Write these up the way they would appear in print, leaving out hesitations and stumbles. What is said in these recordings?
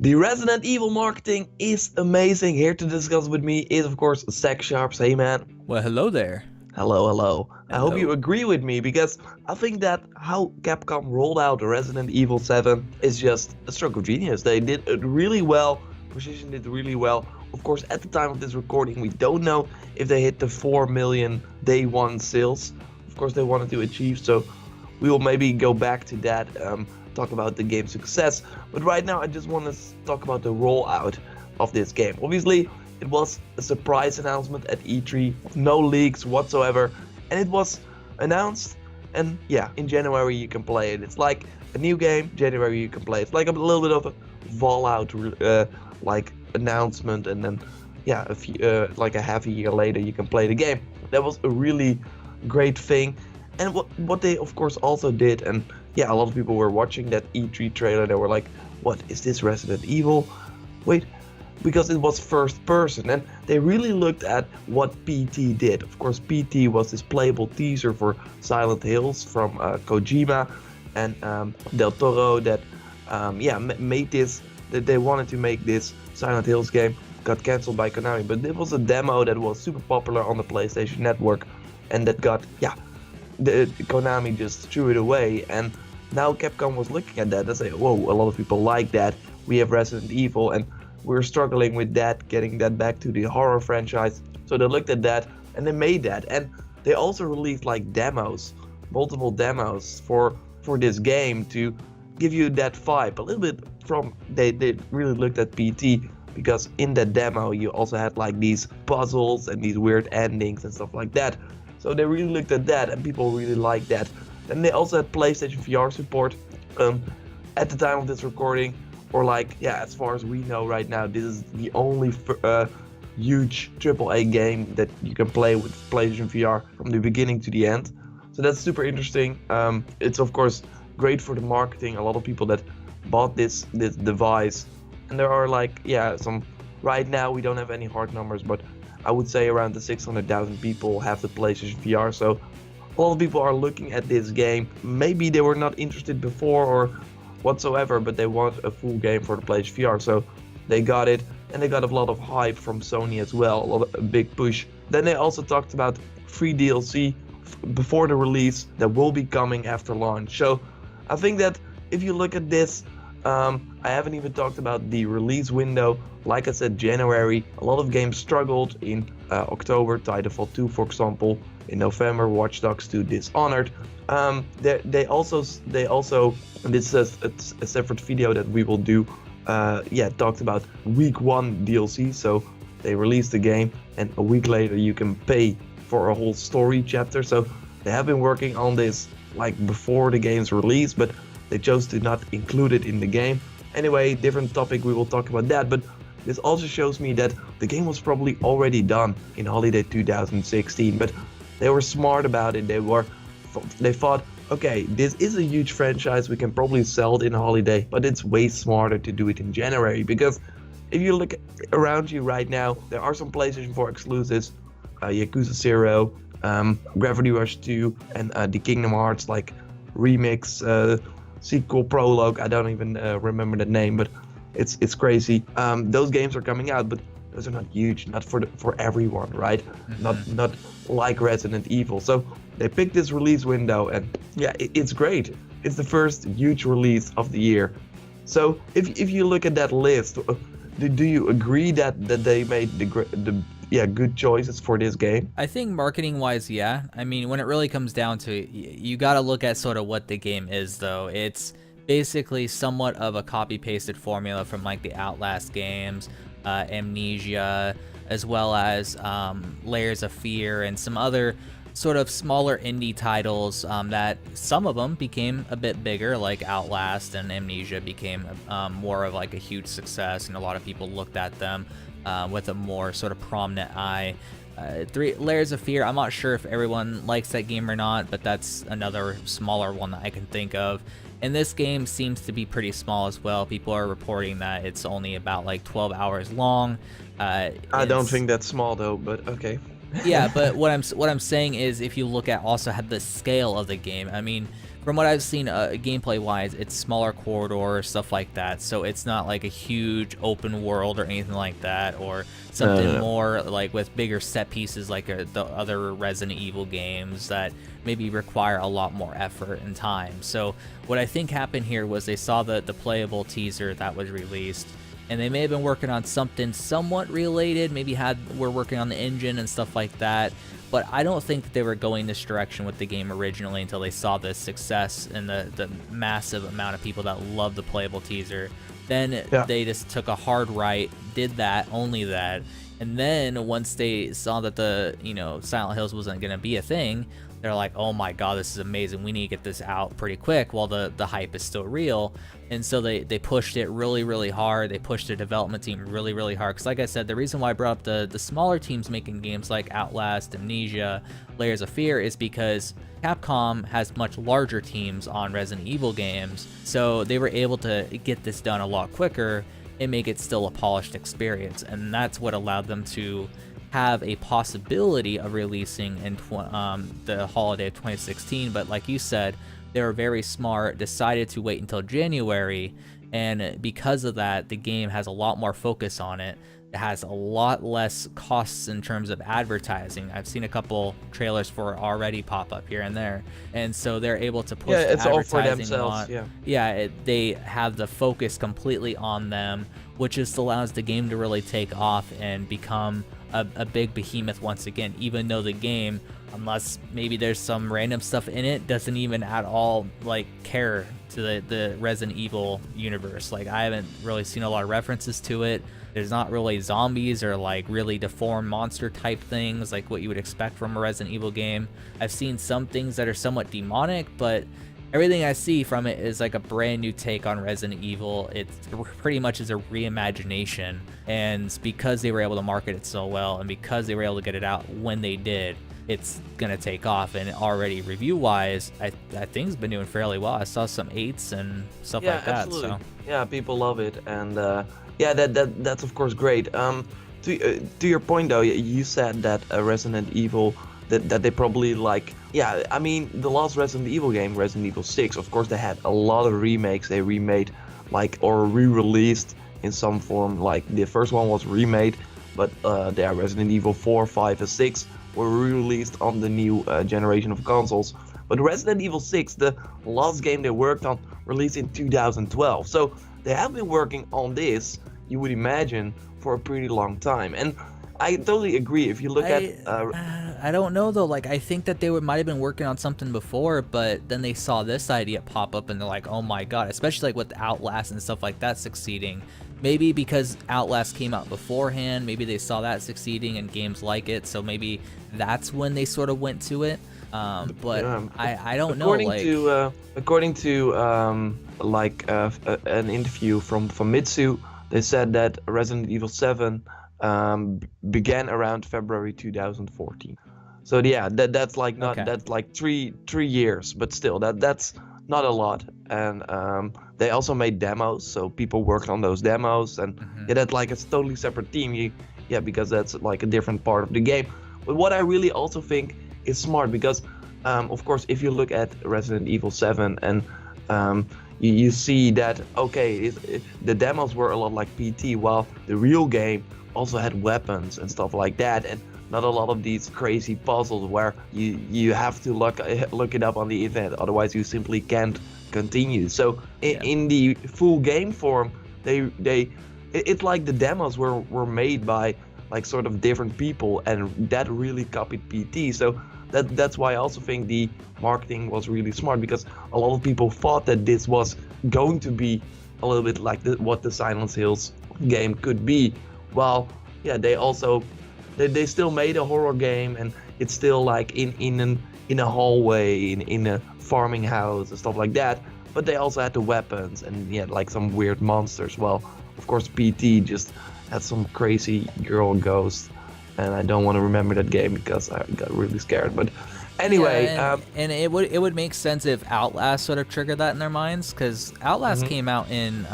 The Resident Evil marketing is amazing. Here to discuss with me is, of course, Zach Sharps. Hey, man. Well, hello there. Hello, hello. I hope you Hello. agree with me because I think that how Capcom rolled out Resident Evil 7 is just a stroke of genius. They did it really well, positioned it really well. Of course, at the time of this recording, we don't know if they hit the 4 million day one sales. Of course, they wanted to achieve, so we will maybe go back to that, talk about the game's success. But right now, I just want to talk about the rollout of this game. Obviously, it was a surprise announcement at E3, no leaks whatsoever, and it was announced, and yeah, in January you can play it. It's like a new game, January you can play it. It's like a little bit of a Fallout like announcement, and then yeah, like a half a year later you can play the game. That was a really great thing. And what they of course also did, and yeah, a lot of people were watching that E3 trailer, they were like, what is this Resident Evil? Wait, because it was first person, and they really looked at what PT did. Of course, PT was this playable teaser for Silent Hills from Kojima and Del Toro that made this, that they wanted to make this Silent Hills game, got cancelled by Konami, but it was a demo that was super popular on the PlayStation Network, and that got, Konami just threw it away, and now Capcom was looking at that and say, whoa, a lot of people like that, we have Resident Evil, and we're struggling with that, getting that back to the horror franchise. So they looked at that and they made that, and they also released like demos, multiple demos for this game to give you that vibe, a little bit from, they really looked at PT, because in that demo you also had like these puzzles and these weird endings and stuff like that. So they really looked at that, and people really liked that. Then they also had PlayStation VR support at the time of this recording, or like, yeah, as far as we know right now, this is the only huge AAA game that you can play with PlayStation VR from the beginning to the end. So that's super interesting. It's of course great for the marketing. A lot of people that bought this device, and there are like, yeah, some, right now we don't have any hard numbers, but I would say around the 600,000 people have the PlayStation VR. So a lot of people are looking at this game. Maybe they were not interested before or whatsoever, but they want a full game for the PlayStation VR. So they got it, and they got a lot of hype from Sony as well, a big push. Then they also talked about free DLC before the release that will be coming after launch. So I think that if you look at this, I haven't even talked about the release window. Like I said, January, a lot of games struggled. In October, Titanfall 2, for example. In November, Watch Dogs 2, Dishonored. They also, and this is a separate video that we will do, talked about week 1 DLC. So they released the game, and a week later you can pay for a whole story chapter. So they have been working on this like before the game's release, but they chose to not include it in the game. Anyway, different topic, we will talk about that, but this also shows me that the game was probably already done in holiday 2016, but they were smart about it. They thought, okay, this is a huge franchise, we can probably sell it in holiday, but it's way smarter to do it in January, because if you look around you right now, there are some PlayStation 4 exclusives, Yakuza 0, Gravity Rush 2, and the Kingdom Hearts like remix, sequel, prologue, I don't even remember the name, but it's crazy. Those games are coming out, but those are not huge, not for everyone, right? Mm-hmm. Not like Resident Evil. So they picked this release window, and yeah, it's great. It's the first huge release of the year. So if you look at that list, do you agree that they made the good choices for this game? I think marketing wise, yeah. I mean, when it really comes down to it, you got to look at sort of what the game is, though. It's basically somewhat of a copy pasted formula from like the Outlast games, Amnesia, as well as Layers of Fear, and some other sort of smaller indie titles that some of them became a bit bigger, like Outlast and Amnesia became more of like a huge success, and a lot of people looked at them with a more sort of prominent eye. 3 Layers of Fear, I'm not sure if everyone likes that game or not, but that's another smaller one that I can think of. And this game seems to be pretty small as well. People are reporting that it's only about like 12 hours long. I don't think that's small though, but okay. Yeah, but what I'm saying is, if you look at also the scale of the game, I mean, from what I've seen, gameplay wise, it's smaller corridors, stuff like that. So it's not like a huge open world or anything like that, or something No. more like with bigger set pieces like the other Resident Evil games that maybe require a lot more effort and time. So what I think happened here was they saw the playable teaser that was released, and they may have been working on something somewhat related, maybe were working on the engine and stuff like that, but I don't think that they were going this direction with the game originally until they saw the success and the massive amount of people that love the playable teaser. Then they just took a hard right, did that, only that, and then once they saw that the Silent Hills wasn't going to be a thing, they're like, oh my god, this is amazing, we need to get this out pretty quick while the hype is still real. And so they pushed it really hard. They pushed the development team really hard, because like I said, the reason why I brought up the smaller teams making games like Outlast, Amnesia, Layers of Fear is because Capcom has much larger teams on Resident Evil games, so they were able to get this done a lot quicker and make it still a polished experience, and that's what allowed them to have a possibility of releasing in the holiday of 2016. But like you said, they were very smart, decided to wait until January, and because of that, the game has a lot more focus on it. It has a lot less costs in terms of advertising. I've seen a couple trailers for it already pop up here and there, and so they're able to push the it's all for advertising themselves. they have the focus completely on them, which just allows the game to really take off and become a big behemoth once again, even though the game, unless maybe there's some random stuff in it, doesn't even at all like care to the Resident Evil universe. Like, I haven't really seen a lot of references to it. There's not really zombies or like really deformed monster type things like what you would expect from a Resident Evil game. I've seen some things that are somewhat demonic, but everything I see from it is like a brand new take on Resident Evil. It pretty much is a reimagination, and because they were able to market it so well, and because they were able to get it out when they did, it's gonna take off. And already review-wise, I think it's been doing fairly well. I saw some 8s and stuff like that. Absolutely. So Yeah, people love it, and that's of course great. To your point though, you said that Resident Evil, that they probably like, I mean, the last Resident Evil game, Resident Evil 6, of course they had a lot of remakes. They remade like, or re-released in some form. Like the first one was remade, but Resident Evil 4, 5 and 6 were re-released on the new generation of consoles. But Resident Evil 6, the last game they worked on, released in 2012. So they have been working on this, you would imagine, for a pretty long time. And I totally agree. If you look I don't know though. Like, I think that they might have been working on something before, but then they saw this idea pop up and they're like, oh my god, especially like with Outlast and stuff like that succeeding. Maybe because Outlast came out beforehand, maybe they saw that succeeding and games like it, so maybe that's when they sort of went to it. But I don't know. According to an interview from Famitsu, they said that Resident Evil 7 began around February 2014. So that's like that's like three years, but still that's not a lot. And they also made demos, so people worked on those demos, and that's like a totally separate team. Because that's like a different part of the game. But what I really also think is smart, because of course if you look at Resident Evil 7 and you see that the demos were a lot like PT, while the real game also had weapons and stuff like that, and not a lot of these crazy puzzles where you have to look it up on the internet, otherwise you simply can't continue. So in the full game form, it's like the demos were made by like sort of different people, and that really copied PT. So that's why I also think the marketing was really smart, because a lot of people thought that this was going to be a little bit like what the Silent Hills game could be. Well, they still made a horror game, and it's still like in a hallway, in a farming house and stuff like that. But they also had the weapons and like some weird monsters. Well, of course PT just had some crazy girl ghost, and I don't want to remember that game because I got really scared. But anyway, and it would make sense if Outlast sort of triggered that in their minds, because Outlast came out in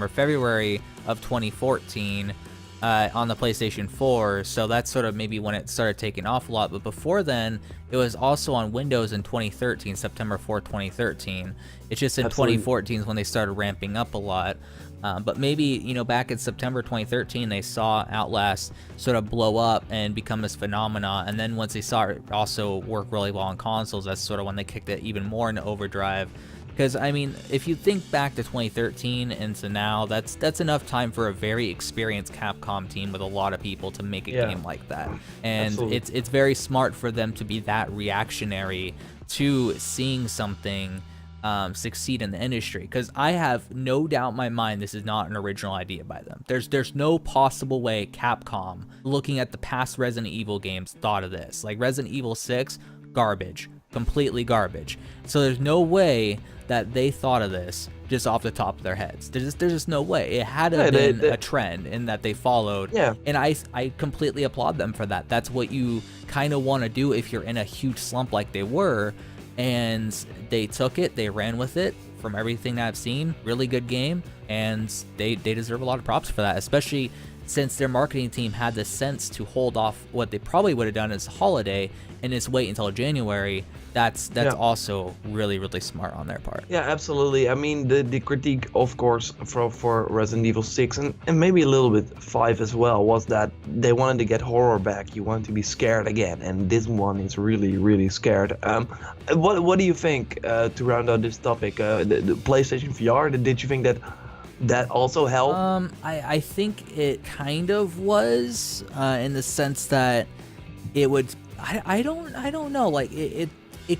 February of 2014, on the PlayStation 4, so that's sort of maybe when it started taking off a lot. But before then, it was also on Windows in 2013, September 4th, 2013. It's just in Absolutely. 2014 is when they started ramping up a lot. But maybe, you know, back in September 2013, they saw Outlast sort of blow up and become this phenomenon. And then once they saw it also work really well on consoles, that's sort of when they kicked it even more into overdrive. Because, I mean, if you think back to 2013 and to now, that's enough time for a very experienced Capcom team with a lot of people to make a game like that. And Absolutely. it's very smart for them to be that reactionary to seeing something succeed in the industry. Because I have no doubt in my mind this is not an original idea by them. There's no possible way Capcom, looking at the past Resident Evil games, thought of this. Like Resident Evil 6, garbage. Completely garbage. So there's no way that they thought of this just off the top of their heads. There's just no way. It had to have been a trend in that they followed. Yeah. And I completely applaud them for that. That's what you kind of want to do if you're in a huge slump like they were. And they took it, they ran with it. From everything that I've seen, really good game, and they deserve a lot of props for that, especially since their marketing team had the sense to hold off what they probably would have done as a holiday and just wait until January. That's also really, really smart on their part. Yeah, absolutely. I mean, the critique, of course, for Resident Evil 6 and maybe a little bit 5 as well, was that they wanted to get horror back. You want to be scared again, and this one is really, really scared. What do you think, to round out this topic, the PlayStation VR, did you think that also helped? I think it kind of was, in the sense that it would. I don't know. Like it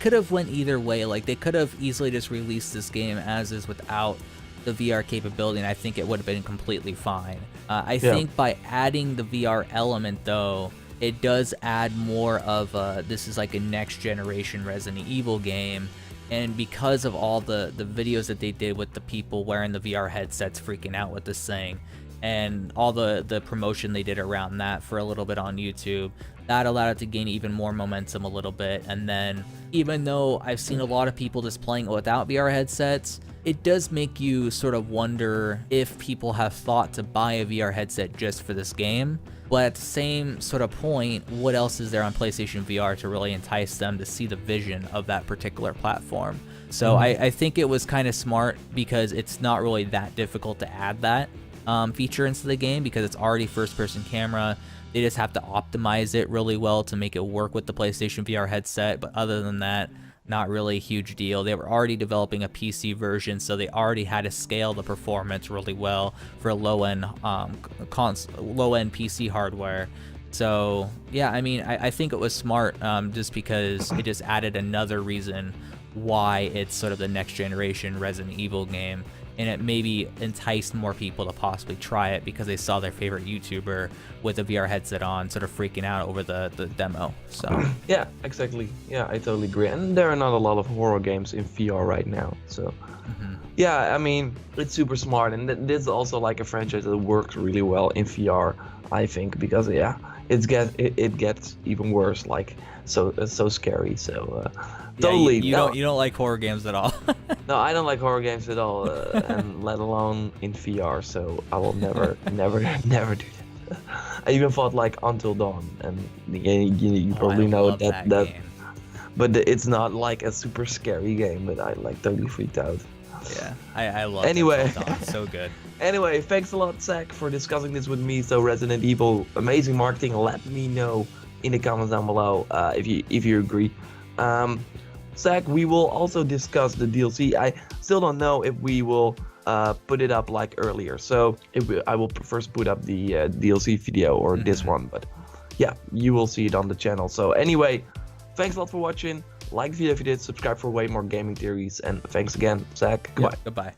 could have went either way. Like they could have easily just released this game as is without the VR capability, and I think it would have been completely fine. I think by adding the VR element, though, it does add more of this is like a next generation Resident Evil game. And because of all the videos that they did with the people wearing the VR headsets freaking out with this thing, and all the promotion they did around that for a little bit on YouTube, that allowed it to gain even more momentum a little bit. And then even though I've seen a lot of people just playing it without VR headsets, it does make you sort of wonder if people have thought to buy a VR headset just for this game. But at the same sort of point, what else is there on PlayStation VR to really entice them to see the vision of that particular platform? So I think it was kind of smart because it's not really that difficult to add that feature into the game because it's already first-person camera. They just have to optimize it really well to make it work with the PlayStation VR headset. But other than that, not really a huge deal. They were already developing a PC version, so they already had to scale the performance really well for low-end PC hardware. So yeah, I mean, I think it was smart, just because it just added another reason why it's sort of the next generation Resident Evil game, and it maybe enticed more people to possibly try it because they saw their favorite YouTuber with a VR headset on sort of freaking out over the demo. So Yeah, exactly. Yeah, I totally agree. And there are not a lot of horror games in VR right now. So yeah, I mean, it's super smart, and this is also like a franchise that works really well in VR, I think, because it gets even worse, like so scary. So totally. You don't like horror games at all. No, I don't like horror games at all, and let alone in VR. So I will never do that. I even thought like Until Dawn, and you probably know that game. But it's not like a super scary game. But I like totally freaked out. Yeah, I love it. Anyway. It's so good. Anyway, thanks a lot, Zach, for discussing this with me. So Resident Evil, amazing marketing. Let me know in the comments down below if you agree. Zach, we will also discuss the DLC. I still don't know if we will put it up like earlier. So I will first put up the DLC video or this one. But yeah, you will see it on the channel. So anyway, thanks a lot for watching. Like the video if you did, subscribe for way more gaming theories. And thanks again, Zach. Goodbye. Goodbye.